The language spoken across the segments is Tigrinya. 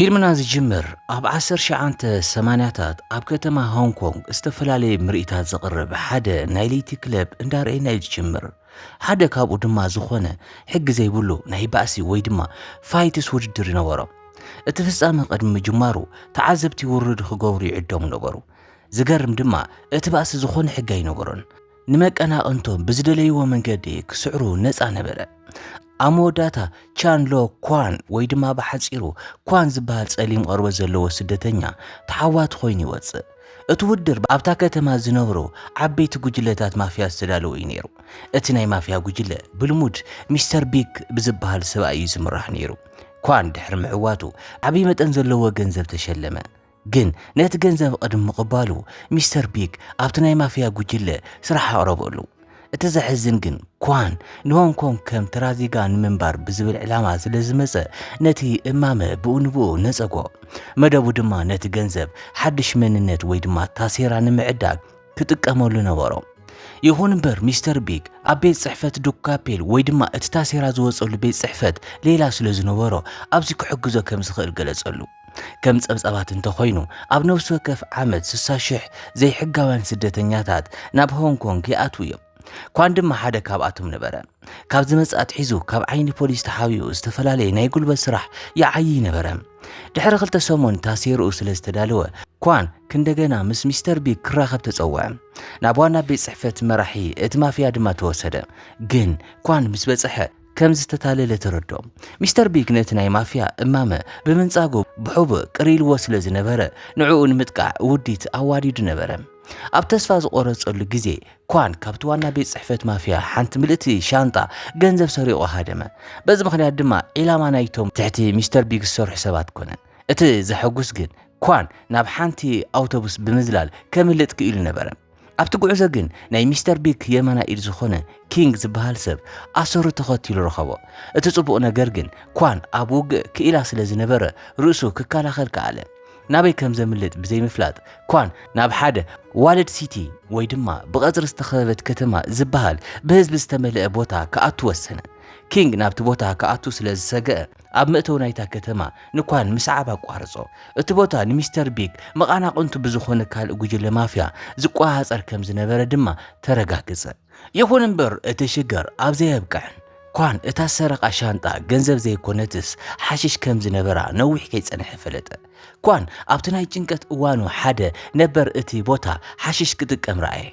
فيلمنا زجمر أب 1980 أب كتما هونغ كونغ استفلالي مرئيتات زقرب حدا نايليتي كلاب اندار اي نايل جمر حدا كابو دما زخونة حق زي بلو ناي باسي ويدما فايتس وجدر نورو اتفسام قدم جمارو تعذبتي ورد خقوري عدوم نبرو زقرم دما اتباس زخون حقاي نبرون نمك أنا أنتم بزدليو من قدي كسعرو نسع نبرا أموداتا كان لو كوان ويدما بحصيرو كوان زبال صليم قرب زلو سدتنيا تحوات خويني وص اتودر ابتا كتما زنبرو عبيت ጉጅለታት ማፊያ استدالو ينيرو اتناي مافيا ጉጅለ بالمود مستر بيك بزبال سباي زمرح نيرو كوان دحر معواتو عبي متن زلو ገንዘብ ተሸለመ ግን ነት ገንዘብ قدم مقبالو مستر بيك ابتناي مافيا ጉጅለ ስራሕ አቅርበሉ اتزحزن جن كوان نهون كون كم ترازيغان منبار بزبل علامة زلزمزة نتي إمامة بونبو نزقو مدابو دما نت جنزب حدش من النت ويدما تاسيران معداك كتك أمولو نورو يهون بر مستر بيك أبيت صحفة دوكابيل ويدما اتتاسيرا زوصلو بيت صحفة ليلا سلزنورو أبزيكو حقوزو كم سخير قلصلو كم صبصبات انتخوينو أب نفسو كف عمد سساشح زي حقاوان سدتنياتات ناب هونغ كونغ يأتويو كوان دم حدا كاب آتم نبرا كاب زمز أتحيزو كاب عيني بوليس تحاويو استفلالي نايقول بسرح يا عيي نبرا دحر خلتا سومون تاسير أوسل استدالوه كوان كندقنا مس مستر بي كراخب تتصوع نابوانا بي صحفة مراحي اتما فيها دما توسدا جن كوان مس بصحة كم زتتالي تردو مستر بيك نتناي مافيا امامه بمنصاغو بحب قريل وسل زنبره نعون متقع وديت اواديد نبره اب تسفا زقرصلو غزي كوان كابتوانا بيت صحفت مافيا حنت ملتي شانطا ገንዘብ سريقو هادمه بز مخنيات دما إلاما نايتوم تحتي مستر بيك سور حسابات كونه ات زحغوس جن كوان ناب حنتي اوتوبوس بمزلال كملت كيل نبره أبتو قعزة جن ناي مستر بيك يمانا إير زخونة كينغ زبهال سب أسورو تخطي لرخبو اتتصبقنا جرجن كوان أبوغ كإلا سلازي نبرة رؤسو ككالا خلق عالم نابي كم زملت بزي مفلات كوان ناب حدا والد سيتي ويدما بغزر استخدمت كتما زبهال بهزب استملئ بوتا كأتو السنة كينغ نابت بوتا كأتو سلازي ساقا أب مئتو نايتا كتما نكوان مسعبا قوارزو اتبوتا نمستر بيك مقانا قنتو بزخونة كالقوجل مافيا زقوها هزار كم زنبرة دما ترقاقزا يخون انبر اتشقر أبزي يبقعن كوان اتاسرق عشانتا جنزب زي كونتس حاشش كم زنبرة نوح كيس أنا حفلتا كوان أبتناي جنكت اوانو حدا نبر اتي بوتا حاشش كتك امرأي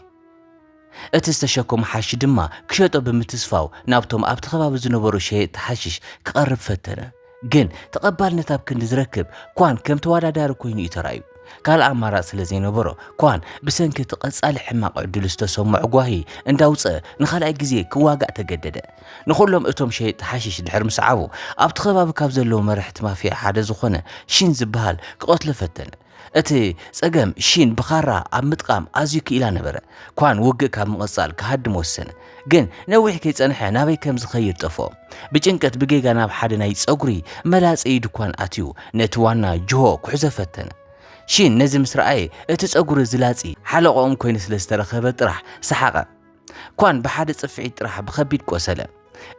اتستشكم حاش دما كشطو بمتسفاو نابتوم ابتخباب زنبرو شيء تحاشش كقرب فتنا جن تقبل نتاب كند زركب كوان كم توادا دار كوينو يترايو قال أمارات سلزي نبرو كوان بسنك تقصال حماق عدلستسوم معقواهي انداوصة نخلع جزي كواقع تقدد نخلهم اتوم شيء تحاشش دحر مسعابو ابتخباب كابزلو مرحت ما في حدا زخونة شين زبهال كقتل فتنا اتي صقم شين بخارا اب متقام ازيو كيلا نبره كوان وق كاب مقصال كهد موسن جن نوح كيصنح نابي كم زخير طفو بጭንቀት بگيغا ناب حدا ناي صقري ملاص ايد كوان اتيو نتوانا جو كحزفتن شين نزم سرأي اتتصقر زلاصي حلقهم كوين سلسترخبه طرح سحقه كوان بحد صفعي طرح بخبيد قسله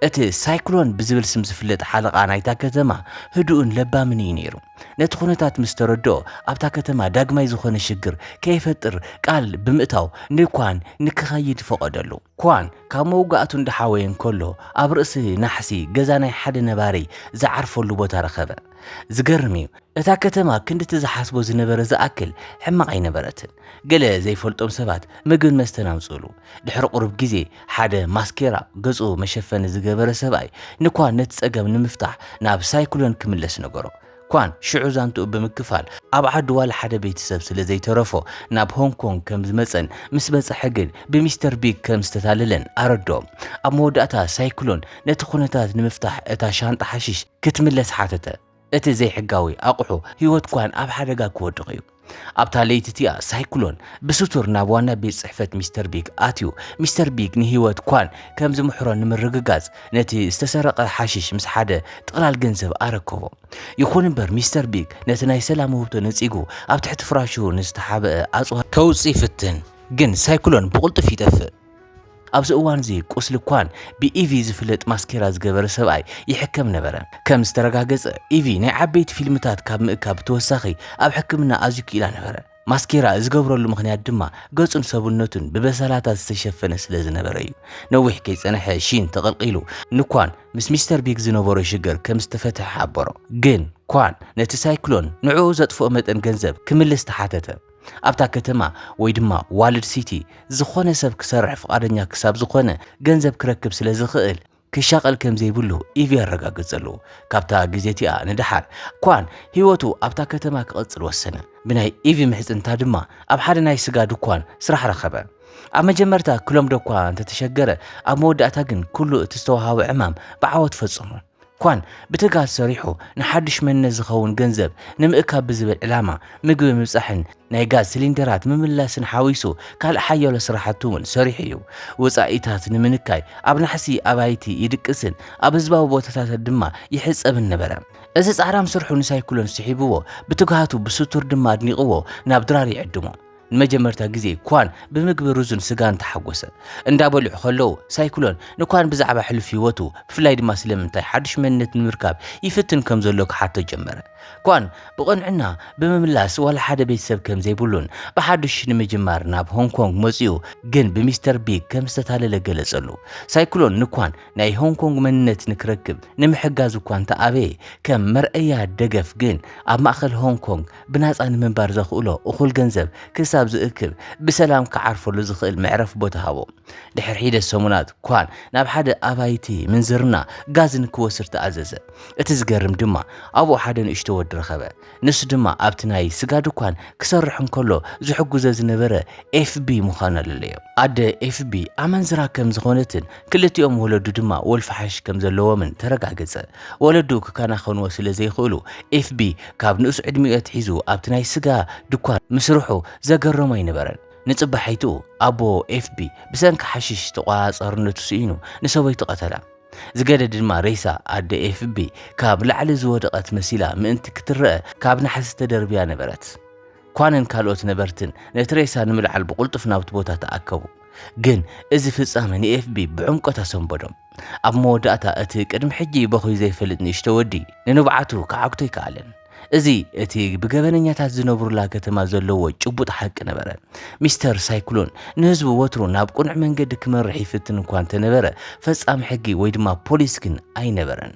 اتي سايكلون بزبل سم زفلت حلقه نايتا كتما هدوءن لبامن ينيرو نتخونتات مستردو ابتا كتما داغماي زخونه شجر كيفطر قال بمئتاو نكوان نكخيد فقدلو كوان كموغاتو اندحاوين كله ابرسي نحسي غزاناي حد نباري زعرفلو بوتا رخبه زغرمي اتا كتما كند تزحاسبو زنبره زاكل حماقي نبرتن قال زي فلطم سبات مغن مستنامصلو دحر قرب غزي حدا ماسكيرا غصو مشفن زغبره سباي نكوان نتصقم نمفتح ناب سايكلون كملس نغرو كوان شعوزانتو بمكفال ابعد ولا حدا بيتسب سلازي ترفو ناب هونغ كونغ كم زمصن مس بصحجن بمستر بيك كم استتاللن اردو اب موداتا سايكلون نتخونتات نمفتح اتا شانطه حشيش كتملس حاتته اتي زي حقاوي اقحو هيوت كوان اب حداغا كودقيو ابتا ليتتيا سايكلون بسطور نابوانا بيت صحفت مستر بيك اتيو مستر بيك نهيوت كوان كم زمحرو نمرغغاز نتي استسرق حاشيش مس حدا تقلال ገንዘብ اركبو يخون بر مستر بيك نتناي سلام وبتو نصيغو اب تحت فراشو نستحابه اصو كوصي فتن جن سايكلون بقلط في تف ኣብዚ እዋን እዚ ቁስሊ ኳን ብኢቪ ዝፍለጥ ማስኬራ ዝገበረ ሰብኣይ ይሕከም ነበረ ከም ዝተረጋገፀ ኢቪ ናይ ዓበይቲ ፊልምታት ካብ ምእካብ ተወሳኺ ኣብ ሕክምና ኣዝዩ ክኢላ ነበረ ማስኬራ ዝገብረሉ ምኽንያት ድማ ገጹን ሰቡነቱን ብበሰላታት ዝተሸፈነ ስለ ዝነበረ እዩ ነዊሕ ከይጸንሐ ሺን ተቐልቂሉ ንኳን ምስ ሚስተር ቢግ ዝነበሮ ሽግር ከም ዝተፈትሐ ሓበሮ ግን ኳን ነቲ ሳይክሎን ንዕኡ ዘጥፍኦ መጠን ገንዘብ ክምልስ ተሓተተ ኣብታ ከተማ ወይ ድማ ዋልድ ሲቲ ዝኾነ ሰብ ክሰርሕ ፍቃደኛ ክሳብ ዝኾነ ገንዘብ ክረክብ ስለ ዝኽእል ክሻቀል ከም ዘይብሉ ኢቪ ያረጋግጸሉ ካብታ ግዜቲኣ ንድሓር ኳን ህይወቱ ኣብታ ከተማ ክቕጽል ወሰነ ብናይ ኢቪ ምሕጽንታ ድማ ኣብ ሓደ ናይ ስጋ ድኳን ስራሕ ረኸበ ኣብ መጀመርታ ክሎም ደኳ እንተተሸገረ ኣብ መወዳእታ ግን ኩሉ እቲ ዝተዋሃበ ዕማም ብዓወት ፈጽሞ ኳን ብትጋት ሰሪሑ ንሓድሽ መንነት ዝኸውን ገንዘብ ንምእካብ ብዝብል ዕላማ ምግቢ ምብጻሕን ናይ ጋዝ ሲሊንደራት ምምላስን ሓዊሱ ካልእ ሓያሎ ስራሕቲ እውን ሰሪሑ እዩ ወጻኢታት ንምንካይ ኣብ ናሕሲ ኣባይቲ ይድቅስን ኣብ ህዝባዊ ቦታታት ድማ ይሕጸብን ነበረ እዚ ጻዕራም ስርሑ ንሳይክሎን ስሒብዎ ብትግሃቱ ብስቱር ድማ ኣድኒቕዎ ናብ ድራር ይዕድሞ ንመጀመርታ ግዜ ኳን ብምግቢ ሩዝን ስጋን ተሓጎሰ እንዳበልዑ ከለው ሳይክሎን ንኳን ብዛዕባ ሕልፍ ህይወቱ ብፍላይ ድማ ስለምንታይ ሓድሽ መንነት ንምርካብ ይፍትን ከም ዘሎ ክሓቶ ጀመረ ኳን ብቕንዕና ብምምላስ ዋላ ሓደ ቤተሰብ ከም ዘይብሉን ብሓድሽ ንምጅማር ናብ ሆንግ ኮንግ መጺኡ ግን ብሚስተር ቢግ ከም ዝተታለለ ገለጸሉ ሳይክሎን ንኳን ናይ ሆንግ ኮንግ መንነት ንክረክብ ንምሕጋዝ ኳን ተኣበየ ከም መርአያ ደገፍ ግን ኣብ ማእኸል ሆንግ ኮንግ ብናፃ ንምንባር ዘኽእሎ እኹል ገንዘብ ክሳብ ዝእክብ ብሰላም ክዓርፈሉ ዝኽእል መዕረፍ ቦታ ሃቦ ድሕሪ ሒደት ሰሙናት ኳን ናብ ሓደ ኣባይቲ ምንዝርና ጋዝ ንክወስድ ተኣዘዘ እቲ ዝገርም ድማ ኣብኡ ሓደ ንእሽቶ ወዲ ረኸበ ንሱ ድማ ኣብቲ ናይ ስጋ ድኳን ክሰርሕ እንከሎ ዝሕግዞ ዝነበረ ኤፍቢ ምዃኑ ኣለለዮ ኣደ ኤፍቢ ኣመንዝራ ከም ዝኾነትን ክልቲኦም ወለዱ ድማ ወልፈሓሽ ከም ዘለዎምን ተረጋገፀ ወለዱ ክከናኸንዎ ስለ ዘይኽእሉ ኤፍቢ ካብ ንእሱ ዕድሚኡ ኣትሒዙ ኣብቲ ናይ ስጋ ድኳን ምስርሑ ዘገረሞ ይነበረን ንጽባሒቱ ኣቦ ኤፍቢ ብሰንኪ ሓሽሽ ተቋጻርነቱ ስኢኑ ንሰበይቱ ቀተላ ዝገደድ ድማ ሬሳ ኣደ ኤፍቢ ካብ ላዕሊ ዝወደቐት መሲላ ምእንቲ ክትረአ ካብ ናሕሲ ተደርብያ ነበረት ኳንን ካልኦት ነበርትን ነቲ ሬሳ ንምልዓል ብቁልጡፍ ናብቲ ቦታ ተኣከቡ ግን እዚ ፍጻመ ንኤፍቢ ብዕምቆት ኣሰንበዶም ኣብ መወዳእታ እቲ ቅድሚ ሕጂ በኺዩ ዘይፈልጥ ንእሽቶ ወዲ ንንብዓቱ ክዓግቶ ይከኣለን እዚ እቲ ብገበነኛታት ዝነብሩላ ከተማ ዘለዎ ጭቡጥ ሓቂ ነበረ ሚስተር ሳይክሎን ንህዝቡ ወትሩ ናብ ቁኑዕ መንገዲ ክመርሕ ይፍትን እኳ እንተነበረ ፈጻሚ ሕጊ ወይ ድማ ፖሊስ ግን ኣይነበረን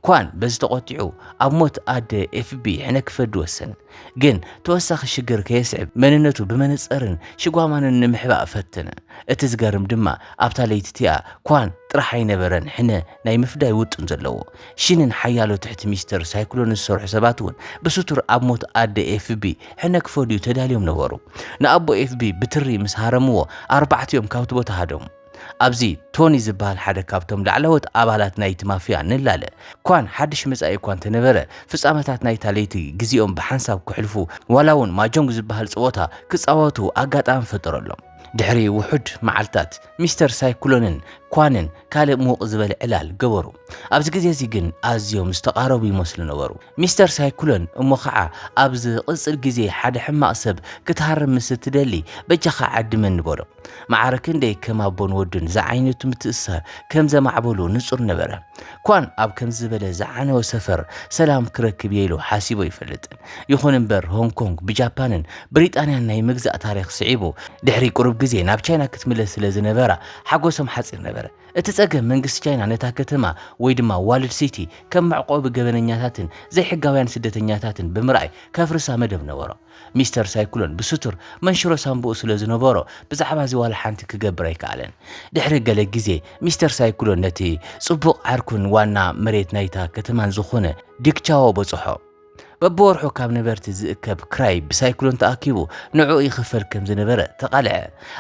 ኳን በዚ ተቆጢዑ ኣብ ሞት ኣደ ኤፍቢ ሕነ ክፈዲ ወሰነ ግን ተወሳኺ ሽግር ከየስዕብ መንነቱ ብመነፀርን ሽጓማንን ንምሕባእ ፈተነ እቲ ዝገርም ድማ ኣብታ ለይቲቲኣ ኳን ጥራሕ ኣይነበረን ሕነ ናይ ምፍዳይ ውጥን ዘለዎ ሽንን ሓያሎ ትሕቲ ሚስተር ሳይክሎን ዝሰርሑ ሰባት እውን ብስቱር ኣብ ሞት ኣደ ኤፍቢ ሕነ ክፈድዩ ተዳልዮም ነበሩ ንኣቦ ኤፍቢ ብትሪ ምስ ሃረምዎ ኣርባዕትዮም ካብቲ ቦታ ሃደሙ ኣብዚ ቶኒ ዝበሃል ሓደ ካብቶም ላዕለዎት ኣባላት ናይቲ ማፍያ ንላለ ኳን ሓድሽ መጻኢ እኳ እንተነበረ ፍጻመታት ናይታ ለይቲ ግዜኦም ብሓንሳብ ክሕልፉ ዋላ እውን ማጆንግ ዝበሃል ፀወታ ክፃወቱ ኣጋጣሚ ፈጠረሎም ድሕሪ ውሑድ መዓልታት ሚስተር ሳይክሎንን ኳንን ካልእ ሙቕ ዝበለ ዕላል ገበሩ ኣብዚ ግዜ እዚ ግን ኣዝዮም ዝተቃረቡ ይመስሉ ነበሩ ሚስተር ሳይክሎን እሞ ከዓ ኣብዚ ቅጽል ግዜ ሓደ ሕማቕ ሰብ ክትሃርም ምስ ትደሊ በጃኻ ዓድመን በሎ ማዕረክ እንደይ ከም ኣቦን ወድን ዝዓይነቱ ምትእስሳር ከም ዘማዕበሉ ንጹር ነበረ ኳን ኣብ ከም ዝበለ ዝዓነወ ሰፈር ሰላም ክረክብ የኢሉ ሓሲቦ ይፈልጥን ይኹን እምበር ሆንግ ኮንግ ብጃፓንን ብሪጣንያን ናይ ምግዛእ ታሪክ ስዒቡ ድሕሪ ቁሩብ ግዜ ናብ ቻይና ክትምለስ ስለ ዝነበራ ሓጎሶም ሓፂር ነበረ እቲ ፀገም መንግስቲ ቻይና ነታ ከተማ ወይ ድማ ዋልድ ሲቲ ከም መዕቆቢ ገበነኛታትን ዘይሕጋውያን ስደተኛታትን ብምርኣይ ከፍርሳ መደብ ነበሮ ሚስተር ሳይክሎን ብስቱር መንሽሮ ሳምቡኡ ስለ ዝነበሮ ብዛዕባ ዝዋላ ሓንቲ ክገብር ኣይከኣለን ድሕሪ ገለ ግዜ ሚስተር ሳይክሎን ነቲ ጽቡቕ ዓርኩን ዋና መሬት ናይታ ከተማን ዝኾነ ዲክቻዎ በጽሖ በቦርሑ ካብ ነበርቲ ዝእከብ ክራይ ብሳይክሎን ተኣኪቡ ንዕኡ ይኽፈል ከም ዝነበረ ተቃልዐ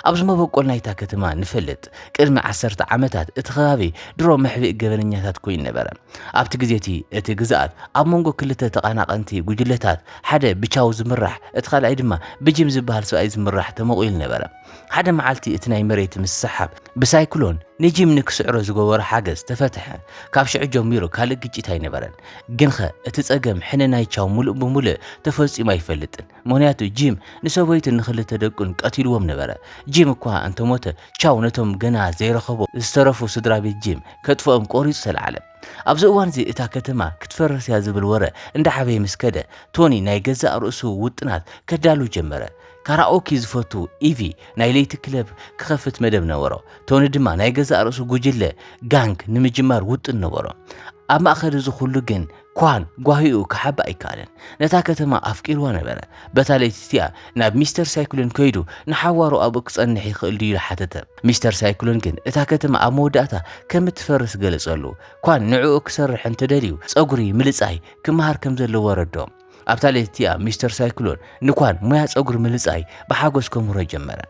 ኣብዚ መበቆል ናይታ ከተማ ንፈልጥ ቅድሚ 10 ዓመታት እቲ ከባቢ ድሮ መሕቢእ ገበነኛታት ኮይኑ ነበረ ኣብቲ ግዜቲ እቲ ግዛኣት ኣብ መንጎ ክልተ ተቃናቀንቲ ጉጅለታት ሓደ ብቻው ዝምራሕ እቲ ካልኣይ ድማ ብጂም ዝበሃል ሰብኣይ ዝምራሕ ተመቂሉ ነበረ ሓደ መዓልቲ እቲ ናይ መሬት ምስሓብ ብሳይክሎን نجيم نكسعرو زغور حاجز تفتح كاب شع جميرو كالق جيت هاينبرن جنخه اتصقم حنا ناي تشاو ملء بملء تفصيما يفلطن مهنياتو جيم نسويت نخلت دقن قتيلوم نبره جيم እኳ انت موته تشاو نتوم ገና ዘይረኸቦ ዝተረፉ ስድራ ቤት ጂም ከጥፎም ቆሪጽ ሰልዓለም ኣብዚ እዋን እዚ እታ ከተማ ክትፈርስ ያ ዝብል ወረ እንደ ሓበይ ምስከደ ቶኒ ናይ ገዛእ ርእሱ ውጥናት ከዳሉ ጀመረ ካራኦኬ ዝፈቱ ኢቪ ናይ ሌይቲ ክለብ ክኸፍት መደብ ነበሮ ቶኒ ድማ ናይ ገዛእ ርእሱ ጉጅለ ጋንግ ንምጅማር ውጥን ነበሮ ኣብ ማእኸል እዚ ኩሉ ግን ኳን ጓሂኡ ከሓባ ኣይካለን ነታ ከተማ ኣፍቂርዋ ነበረ በታለይቲያ ናብ ሚስተር ሳይክሎን ከይዱ ንሓዋሩ ኣብ ክጸንሕ ይኽእል ድዩ ሓተተ ሚስተር ሳይክሎን ግን እታ ከተማ ኣብ መወዳእታ ከም ትፈርስ ገለጸሉ ኳን ንዕኡ ክሰርሕ እንተደልዩ ጸጉሪ ምልጻይ ክመሃር ከም ዘለዎ ረዶም ኣብታለይቲያ ሚስተር ሳይክሎን ንኳን ሙያ ጸጉሪ ምልጻይ ብሓጎስ ከምሮ ጀመረ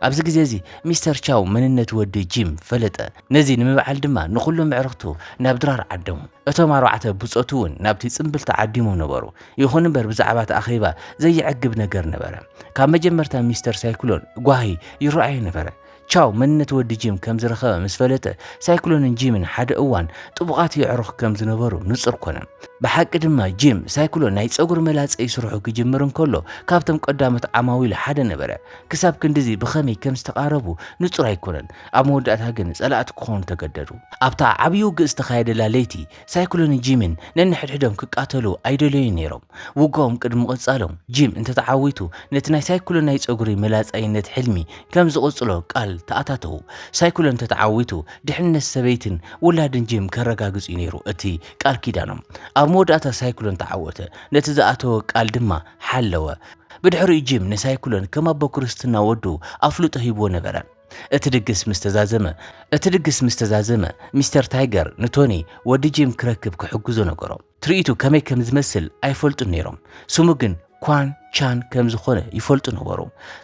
ኣብዚ ግዜ እዚ ሚስተር ቻው መንነት ወዲ ጂም ፈለጠ ነዚ ንምብዓል ድማ ንኹሉ ምዕርኽቱ ናብ ድራር ዓደሙ እቶም ኣርባዕተ ብጾቱን ናብቲ ጽምብልቲ ዓዲሞም ነበሩ ይኹን እምበር ብዛዕባ ኣኺባ ዘይዕግብ ነገር ነበረ ካብ መጀመርታ ሚስተር ሳይክሎን ጓሂ ይረኣይ ነበረ ቻው መንነት ወዲ ጂም ከም ዝረኸበ ምስ ፈለጠ ሳይክሎንን ጂምን ሓደ እዋን ጥቡቃት ይዕርኽ ከም ዝነበሩ ንጹር ኮነ ብሓቂ ድማ ጂም ሳይክሎን ናይ ጸጉር መላጽ ይስርሑ ክጅምር እንከሎ ካብቶም ቀዳመት ዓማዊል ሓደ ነበረ ክሳብ ክንዲዚ ብኸመይ ከም ዝተቃረቡ ንጹር ኣይኮነን ኣብ መወዳእታ ግን ጸላእት ክኾኑ ተገደዱ ኣብታ ዓብዩ ግእዝ ተኻየደላ ለይቲ ሳይክሎንን ጂምን ነንሕድሕዶም ክቃተሉ ኣይደለዩን ነይሮም ውግኦም ቅድሚ ቅጻሎም ጂም እንተተዓዊቱ ነቲ ናይ ሳይክሎን ናይ ጸጉሪ መላጻይነት ሕልሚ ከም ዝቕጽሎ ቃል ተኣታተው ሳይክሎን ተተዓዊቱ ድሕነት ሰበይትን ወላድን ጂም ከረጋግጹ ነይሩ እቲ ቃል ኪዳኖም ኣብ መወዳእታ ሳይክሎን ተዓወተ ነቲ ዝኣተወ ቃል ድማ ሓለወ ብድሕሪ ጂም ንሳይክሎን ከም ኣቦ ክርስትና ወዱ ኣፍልጦ ሂብዎ ነበረ እቲ ድግስ ምስተዛዘመ ሚስተር ታይገር ንቶኒ ወዲ ጂም ክረክብ ክሕግዞ ነገሮ ትርኢቱ ከመይ ከም ዝመስል ኣይፈልጡን ነይሮም ስሙ ግን ኳን ቻን ከም ዝኾነ ይፈልጡ ነበሩ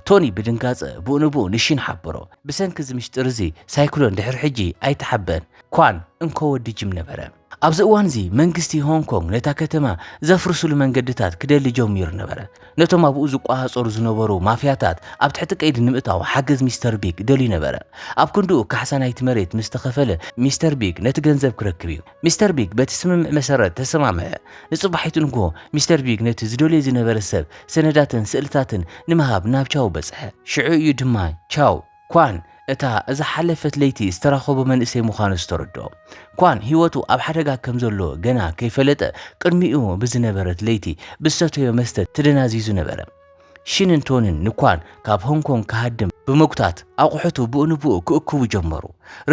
ቶኒ ብድንጋጸ ብኡንብኡ ንሽን ሓበሮ ብሰንኪ ዝምሽጥር እዚ ሳይክሎን ድሕሪ ሕጂ ኣይተሓበን ኳን እንኮ ወዲ ጂም ነበረ ኣብዚ እዋን እዚ መንግስቲ ሆንግ ኮንግ ነታ ከተማ ዘፍርሱሉ መንገድታት ክደሊ ጀሚሩ ነበረ ነቶም ኣብኡ ዝቋሃፀሩ ዝነበሩ ማፍያታት ኣብ ትሕቲ ቀይዲ ንምእታው ሓገዝ ሚስተር ቢግ ደልዩ ነበረ ኣብ ክንድኡ ካሕሳናይቲ መሬት ምስ ተኸፈለ ሚስተር ቢግ ነቲ ገንዘብ ክረክብ እዩ ሚስተር ቢግ በቲ ስምምዕ መሰረት ተሰማምዐ ንጽባሒቱ ንጎ ሚስተር ቢግ ነቲ ዝደልዩ ዝነበረ ሰብ ሰነዳትን ስእልታትን ንምሃብ ናብ ቻው በጽሐ ሽዑ እዩ ድማ ቻው ኳን እታ እዛ ሓለፈት ለይቲ ዝተራኸቡ መንእሰይ ምዃኑ ዝተረድኦ ኳን ህይወቱ ኣብ ሓደጋ ከም ዘሎ ገና ከይፈለጠ ቅድሚኡ ብዝነበረት ለይቲ ብዝሰተዮ መስተ ተደናዚዙ ነበረ ሽንን ቶንን ንኳን ካብ ሆንግ ኮንግ ክሃድም ብምጉታት ኣቑሑቱ ብኡንብኡ ክእክቡ ጀመሩ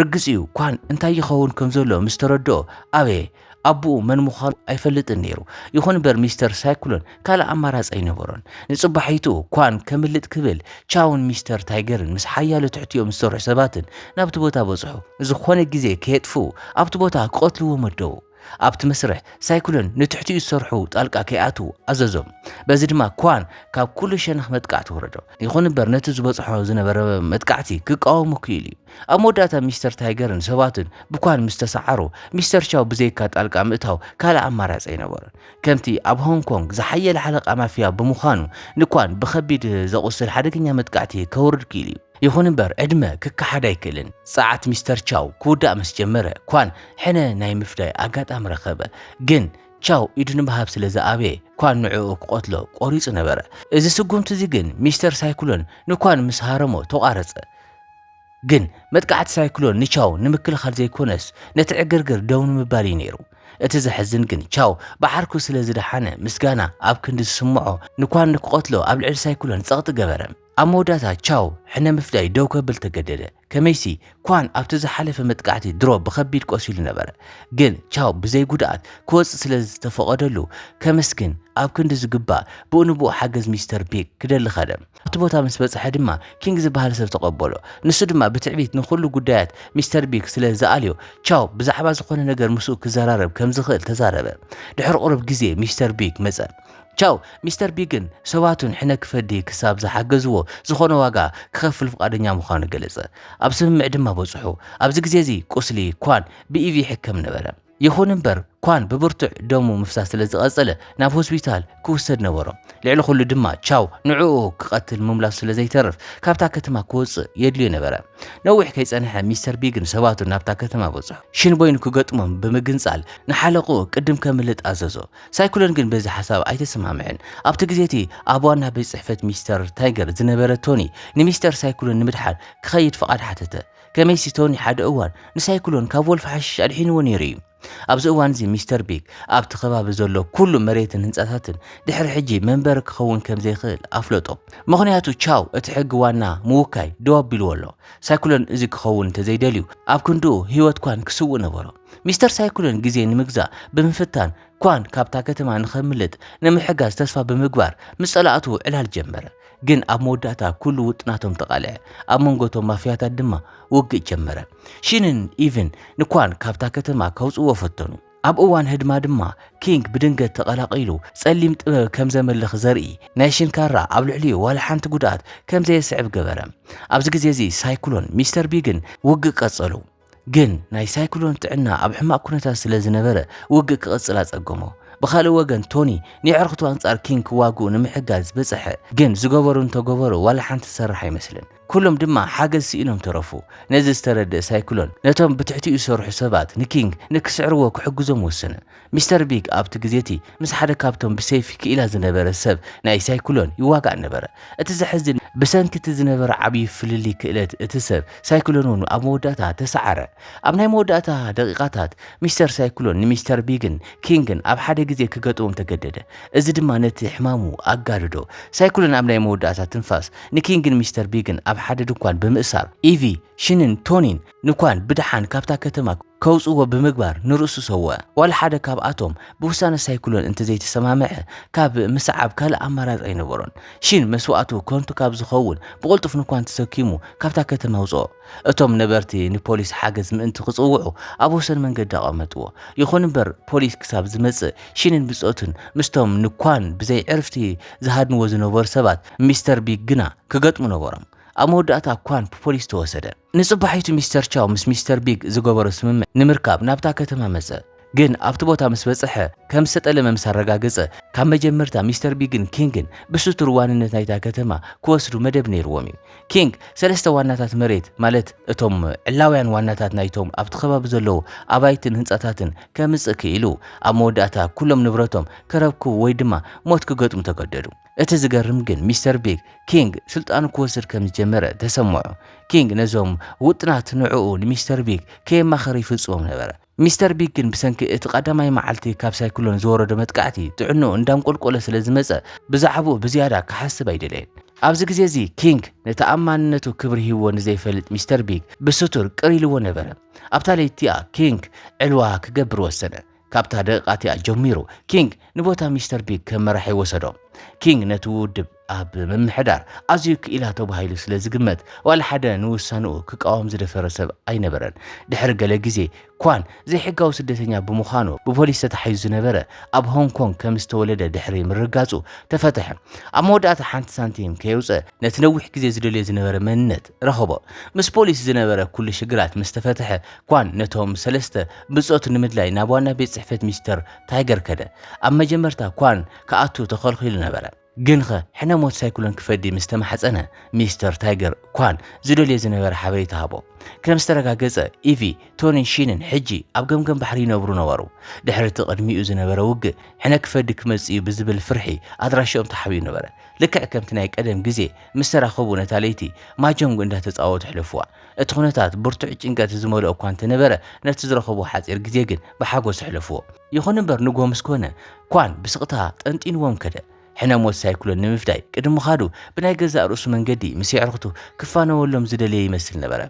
ርግጽኡ ኳን እንታይ ይኸውን ከም ዘሎ ምስ ተረድኦ ኣበየ ኣቡኡ መን ምዃኑ ኣይፈልጥን ነይሩ ይኹን እምበር ሚስተር ሳይክሎን ካልእ ኣማራፂ ኣይነበሮን ንጽባሒቱ ኳን ከምልጥ ክብል ቻውን ሚስተር ታይገርን ምስ ሓያሎ ትሕትዮም ዝሰርሑ ሰባትን ናብቲ ቦታ በጽሑ ዝኾነ ግዜ ከየጥፉ ኣብቲ ቦታ ክቐትልዎ መደቡ ኣብቲ መስርሕ ሳይክሎን ንትሕቲኡ ዝሰርሑ ጣልቃ ከይኣቱ ኣዘዞም በዚ ድማ ኳን ካብ ኩሉ ሸነኽ መጥቃዕቲ ወረዶ ይኹን እምበር ነቲ ዝበጽሖ ዝነበረ መጥቃዕቲ ክቃወሙ ክኢሉ ኣብ መወዳእታ ሚስተር ታይገርን ሰባትን ብኳን ምስ ተሰዓሩ ሚስተር ቻው ብዘይካ ጣልቃ ምእታው ካልእ ኣማራፂ ኣይነበረን ከምቲ ኣብ ሆንግ ኮንግ ዝሓየለ ሓለቓ ማፍያ ብምዃኑ ንኳን ብኸቢድ ዘቑስል ሓደገኛ መጥቃዕቲ ከውርድ ክኢሉ ይኹን እምበር ዕድመ ክከሓድ ኣይክእልን ጸዓት ሚስተር ቻው ክውዳእ ምስ ጀመረ ኳን ሕነ ናይ ምፍዳይ ኣጋጣሚ ረኸበ ግን ቻው ኢዱ ንምሃብ ስለ ዝኣበየ ኳን ንዕኡ ክቆትሎ ቆሪጹ ነበረ እዚ ስጉምቲ እዚ ግን ሚስተር ሳይክሎን ንኳን ምስ ሃረሞ ተቋረጸ ግን መጥቃዕቲ ሳይክሎን ንቻው ንምክልኻል ዘይኮነስ ነቲ ዕግርግር ደው ንምባል እዩ ነይሩ እቲ ዘሕዝን ግን ቻው ብዓርኩ ስለ ዝደሓነ ምስጋና ኣብ ክንዲ ዝስምዖ ንኳን ንክቆትሎ ኣብ ልዕሊ ሳይክሎን ጸቕጢ ገበረ ኣብ መወዳእታ ቻው ሕነ ምፍዳይ ደው ከብል ተገደደ ከመይሲ ኳን ኣብቲ ዝሓለፈ መጥቃዕቲ ድሮ ብኸቢድ ቆሲሉ ነበረ ግን ቻው ብዘይ ጉድኣት ክወፅእ ስለ ዝተፈቐደሉ ከመስግን ኣብ ክንዲ ዝግባእ ብኡንብኡ ሓገዝ ሚስተር ቢግ ክደሊ ኸደ ኣብቲ ቦታ ምስ በጽሐ ድማ ኪንግ ዝበሃል ሰብ ተቐበሎ ንሱ ድማ ብትዕቢት ንኹሉ ጉዳያት ሚስተር ቢግ ስለ ዝኣልዮ ቻው ብዛዕባ ዝኾነ ነገር ምስኡ ክዘራረብ ከም ዝኽእል ተዛረበ ድሕሪ ቁሩብ ግዜ ሚስተር ቢግ መጸ ቻው ሚስተር ቢግን ሰባቱን ሕነ ክፈዲ ክሳብ ዝሓገዝዎ ዝኾነ ዋጋ ክኸፍል ፍቃደኛ ምዃኑ ገለጸ ኣብ ስምምዕ ድማ በጽሑ ኣብዚ ግዜ እዚ ቁስሊ ኳን ብኢቪ ሕከም ነበረ ይኹን እምበር ኳን ብብርቱዕ ደሙ ምፍሳስ ስለ ዝቐጸለ ናብ ሆስፒታል ክውሰድ ነበሮ ልዕሊ ኩሉ ድማ ቻው ንዕኡ ክቐትል ምምላሱ ስለ ዘይተርፍ ካብታ ከተማ ክወፅእ የድልዮ ነበረ ነዊሕ ከይጸንሐ ሚስተር ቢግን ሰባቱ ናብታ ከተማ በጽሑ ሽንቦይኑ ክገጥሞም ብምግንጻል ንሓለቑ ቅድም ከምልጥ ኣዘዞ ሳይክሎን ግን በዚ ሓሳብ ኣይተሰማምዕን ኣብቲ ግዜቲ ኣብ ዋና ቤት ጽሕፈት ሚስተር ታይገር ዝነበረ ቶኒ ንሚስተር ሳይክሎን ንምድሓን ክኸይድ ፍቓድ ሓተተ ከመይሲ ቶኒ ሓደ እዋን ንሳይክሎን ካብ ወልፊ ሓሽሽ ኣድሒንዎ ነይሩ እዩ ኣብዚ እዋን እዚ ሚስተር ቢግ ኣብቲ ከባቢ ዘሎ ኩሉ መሬትን ህንጻታትን ድሕሪ ሕጂ መንበሪ ክኸውን ከም ዘይኽእል ኣፍለጦ ምኽንያቱ ቻው እቲ ሕጊ ዋና ምውካይ ደው ኣቢልዎ ኣሎ ሳይክሎን እዚ ክኸውን እንተዘይደልዩ ኣብ ክንድኡ ህይወት ኳን ክስውእ ነበሮ ሚስተር ሳይክሎን ግዜ ንምግዛእ ብምፍታን ኳን ካብታ ከተማ ንኸምልጥ ንምሕጋዝ ተስፋ ብምግባር ምስ ጸላእቱ ዕላል ጀመረ ግን ኣብ መወዳእታ ኩሉ ውጥናቶም ተቓልዐ ኣብ መንጎቶም ማፍያታት ድማ ውግእ ጀመረ ሽንን ኢቭን ንኳን ካብታ ከተማ ከውፅዎ ፈተኑ ኣብ እዋን ህድማ ድማ ኪንግ ብድንገት ተቐላቒሉ ጸሊም ጥበብ ከም ዘመልኽ ዘርኢ ናይ ሽንካራ ኣብ ልዕሊኡ ዋላ ሓንቲ ጉድኣት ከም ዘየስዕብ ገበረ ኣብዚ ግዜ እዚ ሳይክሎን ሚስተር ቢግን ውግእ ቀጸሉ ግን ናይ ሳይክሎን ጥዕና ኣብ ሕማቕ ኩነታት ስለ ዝነበረ ውግእ ክቐጽል ኣጸገሞ ብኻልእ ወገን ቶኒ ንዕርኽቱ ኣንጻር ኪንግ ክዋግኡ ንምሕጋዝ በጽሐ ግን ዝገበሩ እንተገበሩ ዋላ ሓንቲ ዝሰርሕ ኣይመስልን ኩሎም ድማ ሓገዝ ሲኢኖም ተረፉ ነዚ ዝተረድእ ሳይክሎን ነቶም ብትሕቲኡ ዝሰርሑ ሰባት ንኪንግ ንክስዕርዎ ክሕግዞም ወሰነ ሚስተር ቢግ ኣብቲ ግዜቲ ምስ ሓደ ካብቶም ብሰይፊ ክኢላ ዝነበረ ሰብ ናይ ሳይክሎን ይዋጋእ ነበረ እቲ ዘሕዝን ብሰንኪቲ ዝነበረ ዓብዪ ፍልሊ ክእለት እቲ ሰብ ሳይክሎን እውን ኣብ መወዳእታ ተሰዓረ ኣብ ናይ መወዳእታ ደቂቓታት ሚስተር ሳይክሎን ንሚስተር ቢግን ኪንግን ኣብ ሓደ ግዜ ክገጥሞም ተገደደ እዚ ድማ ነቲ ሕማሙ ኣጋድዶ ሳይክሎን ኣብ ናይ መወዳእታ ትንፋስ ንኪንግን ሚስተር ቢግን ኣብ ሓደ ድኳን ብምእሳር ኢቪ ሽንን ቶኒን ንኳን ብድሓን ካብታ ከተማ ከውፅዎ ብምግባር ንርእሱ ሰወ ዋላ ሓደ ካብኣቶም ብውሳነ ሳይክሎን እንተዘይተሰማምዐ ካብ ምስዓብ ካልእ ኣማራፂ ኣይነበሮን ሽን መስዋዕቱ ኮንቱ ካብ ዝኸውን ብቕልጡፍ ንኳን ተሰኪሙ ካብታ ከተማ ውፅኦ እቶም ነበርቲ ንፖሊስ ሓገዝ ምእንቲ ክጽውዑ ኣብ ወሰን መንገዲ ኣቐመጥዎ ይኹን እምበር ፖሊስ ክሳብ ዝመጽእ ሽንን ብጾትን ምስቶም ንኳን ብዘይ ዕርፍቲ ዝሃድንዎ ዝነበሩ ሰባት ሚስተር ቢግ ግና ክገጥሙ ነበሮም ኣብ መወዳእታ ኳን ብፖሊስ ተወሰደ ንጽባሒቱ ሚስተር ቻው ምስ ሚስተር ቢግ ዝገበሮ ስምምዕ ንምርካብ ናብታ ከተማ መጸ ግን ኣብቲ ቦታ ምስ በጽሐ ከም ዝተጠለመ ምስ ኣረጋገጸ ካብ መጀመርታ ሚስተር ቢግን ኪንግን ብስቱር ዋንነት ናይታ ከተማ ክወስዱ መደብ ነይርዎም እዩ ኪንግ ሰለስተ ዋናታት መሬት ማለት እቶም ዕላውያን ዋናታት ናይቶም ኣብቲ ከባቢ ዘለዉ ኣባይትን ህንጻታትን ከምጽእ ክኢሉ ኣብ መወዳእታ ኩሎም ንብረቶም ከረብክቡ ወይ ድማ ሞት ክገጥሙ ተገደዱ እቲ ዝገርም ግን ሚስተር ቢግ ኪንግ ስልጣኑ ክወስድ ከም ዝጀመረ ተሰምዖ ኪንግ ነዞም ውጥናት ንዕኡ ንሚስተር ቢግ ከየማኸረ ይፍጽሞም ነበረ ሚስተር ቢግ ግን ብሰንኪ እቲ ቀዳማይ መዓልቲ ካብ ሳይክሎን ዝወረዶ መጥቃዕቲ ጥዕኑ እንዳንቆልቆለ ስለ ዝመጸ ብዛዕባኡ ብዝያዳ ክሓስብ ኣይደለየን ኣብዚ ግዜ እዚ ኪንግ ንተኣማንነቱ ክብሪ ሂብዎ ንዘይፈልጥ ሚስተር ቢግ ብስቱር ቅር ኢልዎ ነበረ ኣብታ ለይቲኣ ኪንግ ዕልዋ ክገብር ወሰነ ካብታ ደቂቓቲኣ ጀሚሩ ኪንግ ንቦታ ሚስተር ቢግ ከም መራሒ ወሰዶ ኪንግ ነቲ ውድብ ኣብ ምምሕዳር ኣዝዩ ክኢላ ተባሂሉ ስለ ዝግመት ዋላ ሓደ ንውሳንኡ ክቃወም ዝደፈረ ሰብ ኣይነበረን ድሕሪ ገለ ግዜ ኳን ዘይሕጋዊ ስደተኛ ብምዃኑ ብፖሊስ ተታሒዙ ዝነበረ ኣብ ሆንግ ኮንግ ከም ዝተወለደ ድሕሪ ምርጋጹ ተፈትሐ ኣብ መወዳእታ ሓንቲ ሳንቲም ከየውፅእ ነቲ ነዊሕ ግዜ ዝደልዮ ዝነበረ መንነት ረኸቦ ምስ ፖሊስ ዝነበረ ኩሉ ሽግራት ምስ ተፈትሐ ኳን ነቶም ሰለስተ ብጾት ንምድላይ ናብ ዋና ቤት ጽሕፈት ሚስተር ታይገር ከደ ኣብ መጀመርታ ኳን ከኣቱ ተኸልኺሉ ነበረ ግንኸ ሕነሞት ሳይክሎን ክፈዲ ምስ ተማሕፀነ ሚስተር ታይገር ኳን ዝደልዮ ዝነበረ ሓበሬታ ሃቦ ከም ዝተረጋገጸ ኢቪ ቶኒን ሽንን ሕጂ ኣብ ገምገም ባሕሪ ይነብሩ ነበሩ ድሕሪ እቲ ቅድሚኡ ዝነበረ ውግእ ሕነ ክፈዲ ክመጽእ ብዝብል ፍርሒ ኣድራሾም ተሓቢኡ ነበረ ልክዕ ከምቲ ናይ ቀደም ግዜ ምስ ተራኸቡ ነታ ለይቲ ማጆንግ እንዳተጻወቱ ሕልፍዋ እቲ ኩነታት ብርቱዕ ጭንቀት ዝመልኦ እኳ እንተነበረ ነቲ ዝረኸቡ ሓፂር ግዜ ግን ብሓጎስ ሕልፍዎ ይኹን እምበር ንጎ ምስ ኮነ ኳን ብስቕታ ጠንጢንዎም ከደ ሕነሞት ሳይክሎን ንምፍዳይ ቅድሚ ኻዱ ብናይ ገዛእ ርእሱ መንገዲ ምስ ዕርኽቱ ክፋነወሎም ዝደልየ ይመስል ነበረ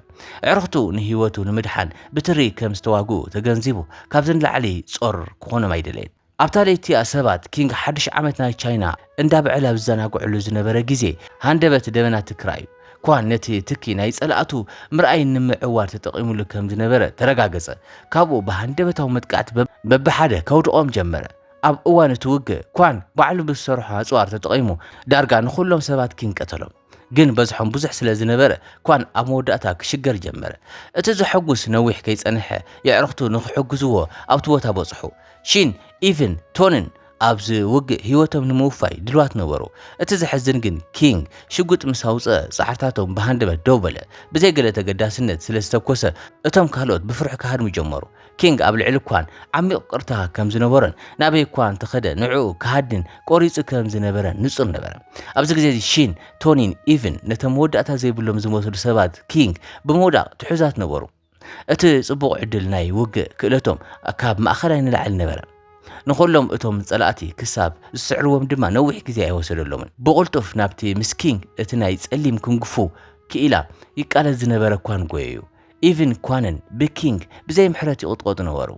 ዕርኽቱ ንህይወቱ ንምድሓን ብትሪ ከም ዝተዋግኡ ተገንዚቡ ካብዘን ላዕሊ ጾር ክኾኖም ኣይደለየን ኣብታ ለይቲኣ ሰባት ኪንግ 1 ዓመት ናይ ቻይና እንዳብዕላ ብዘናግዕሉ ዝነበረ ግዜ ሃንደበት ደበና ትክራዩ ኳን ነቲ ትኪ ናይ ጸላእቱ ምርኣይ ንምዕዋር ተጠቒሙሉ ከም ዝነበረ ተረጋገጸ ካብኡ ብሃንደበታዊ መጥቃዕቲ በብሓደ ከውድቖም ጀመረ ኣብ እዋን እቲ ውግእ ኳን ባዕሉ ብዝሰርሖ ኣጽዋር ተጠቒሙ ዳርጋ ንኹሎም ሰባት ኪንግ ቀተሎም ግን በዝሖም ብዙሕ ስለ ዝነበረ ኳን ኣብ መወዳእታ ክሽገር ጀመረ እቲ ዝሐጉስ ነዊሕ ከይጸንሐ የዕርኽቱ ንኽሕግዝዎ ኣብቲ ቦታ በጽሑ ሺን ኢቭን ቶንን ኣብዚ ውግእ ህይወቶም ንምውፋይ ድልዋት ነበሩ እቲ ዝሕዝን ግን ኪንግ ሽጉጥ ምስ ኣውፅአ ጻዕርታቶም ብሃንደበት ደው በለ ብዘይ ገለ ተገዳስነት ስለ ዝተኰሰ እቶም ካልኦት ብፍርሒ ክሃድሙ ጀመሩ ኪንግ ኣብ ልዕሊ እኳን ዓሚቕ ቅርታ ከም ዝነበረን ናበይ እኳን ተኸደ ንዕኡ ክሃድን ቆሪጹ ከም ዝነበረን ንጹር ነበረ ኣብዚ ግዜ ሺን ቶኒን ኢቭን ነቶም መወዳእታ ዘይብሎም ዝመስሉ ሰባት ኪንግ ብምውዳቕ ትሑዛት ነበሩ እቲ ጽቡቕ ዕድል ናይ ውግእ ክእለቶም ካብ ማእኸላይ ንላዕሊ ነበረ ንኹሎም እቶም ጸላእቲ ክሳብ ዝስዕርዎም ድማ ነዊሕ ግዜ ኣይወሰደሎምን ብቕልጡፍ ናብቲ ምስ ኪንግ እቲ ናይ ጸሊም ክንግፉ ክኢላ ይቃለስ ዝነበረ እኳን ጎየዩ ኢቭን ኳነን ብኪንግ ብዘይ ምሕረት ይቕጥቆጡ ነበሩ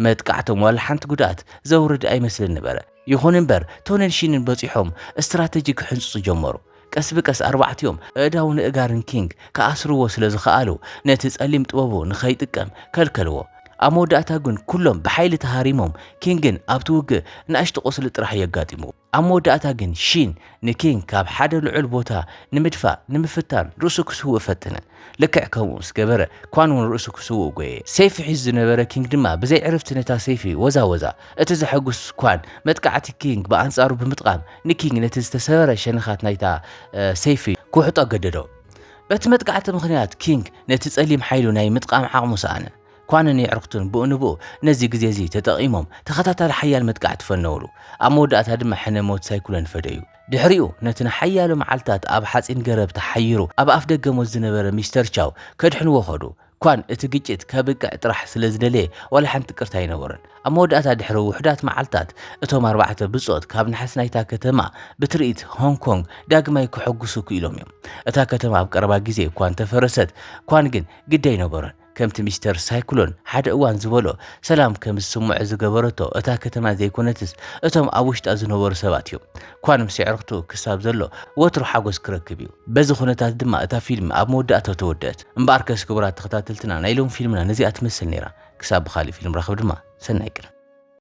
መጥቃዕቶም ዋላ ሓንቲ ጉድኣት ዘውርድ ኣይመስልን ነበረ ይኹን እምበር ቶንን ሺንን በፂሖም እስትራቴጂ ክሕንፅፁ ጀመሩ ቀስ ብቀስ ኣርባዕትዮም እዳው ንእጋርን ኪንግ ከኣስርዎ ስለ ዝኸኣሉ ነቲ ጸሊም ጥበቡ ንኸይጥቀም ከልከልዎ ኣብ መወዳእታ ግን ኩሎም ብሓይሊ ተሃሪሞም ኪንግን ኣብቲ ውግእ ንኣሽቱ ቁስሊ ጥራሕ የጋጢሙ ኣብ መወዳእታ ግን ሺን ንኪንግ ካብ ሓደ ልዑል ቦታ ንምድፋእ ንምፍታን ርእሱ ክስውእ ፈትነ ልክዕ ከምኡ ምስ ገበረ ኳን እውን ርእሱ ክስውእ ጎየ ሰይፊ ሒዙ ዝነበረ ኪንግ ድማ ብዘይ ዕርፍቲ ነታ ሰይፊ ወዛወዛ እቲ ዘሐጉስ ኳን መጥቃዕቲ ኪንግ ብኣንጻሩ ብምጥቃም ንኪንግ ነቲ ዝተሰበረ ሸነኻት ናይታ ሰይፊ ክውሕጦ ገደዶ በቲ መጥቃዕቲ ምኽንያት ኪንግ ነቲ ጸሊም ሓይሉ ናይ ምጥቃም ዓቕሙ ሰኣነ ኳነን የዕርኽቱን ብእንብኡ ነዚ ግዜ እዚ ተጠቒሞም ተኸታታሊ ሓያል መጥቃዕቲ ፈነውሉ ኣብ መወዳእታ ድማ ሕነ ሞት ሳይኩለን ፈደዩ ድሕሪኡ ነቲ ንሓያሎ መዓልትታት ኣብ ሓፂን ገረብ ተሓይሩ ኣብ ኣፍ ደገ ሞት ዝነበረ ሚስተር ቻው ከድሕንዎ ኸዱ ኳን እቲ ግጭት ከብቅዕ ጥራሕ ስለ ዝደለየ ዋላ ሓንቲ ቅርታ ኣይነበረን ኣብ መወዳእታ ድሕሪ ውሕዳት መዓልትታት እቶም ኣርባዕተ ብጾት ካብ ናሕሲ ናይታ ከተማ ብትርኢት ሆንግ ኮንግ ዳግማይ ክሐጉሱ ክኢሎም እዮም እታ ከተማ ኣብ ቀረባ ግዜ ኳን ተፈረሰት ኳን ግን ግድ ኣይነበረን ከምቲ ሚስተር ሳይክሎን ሓደ እዋን ዝበሎ ሰላም ከም ዝስምዖ ዝገበረቶ እታ ከተማ ዘይኮነትስ እቶም ኣብ ውሽጣ ዝነበሩ ሰባት እዮም ኳን ምስ ዕርኽቱ ክሳብ ዘሎ ወትሩ ሓጎስ ክረክብ እዩ በዚ ኩነታት ድማ እታ ፊልም ኣብ መወዳእታ ተወድአት እምበኣር ከስ ክቡራት ተኸታተልትና ናይ ሎም ፊልምና ነዚኣ ትመስል ነይራ ክሳብ ብኻሊእ ፊልም ረኸብ ድማ ሰናይ ቅርብ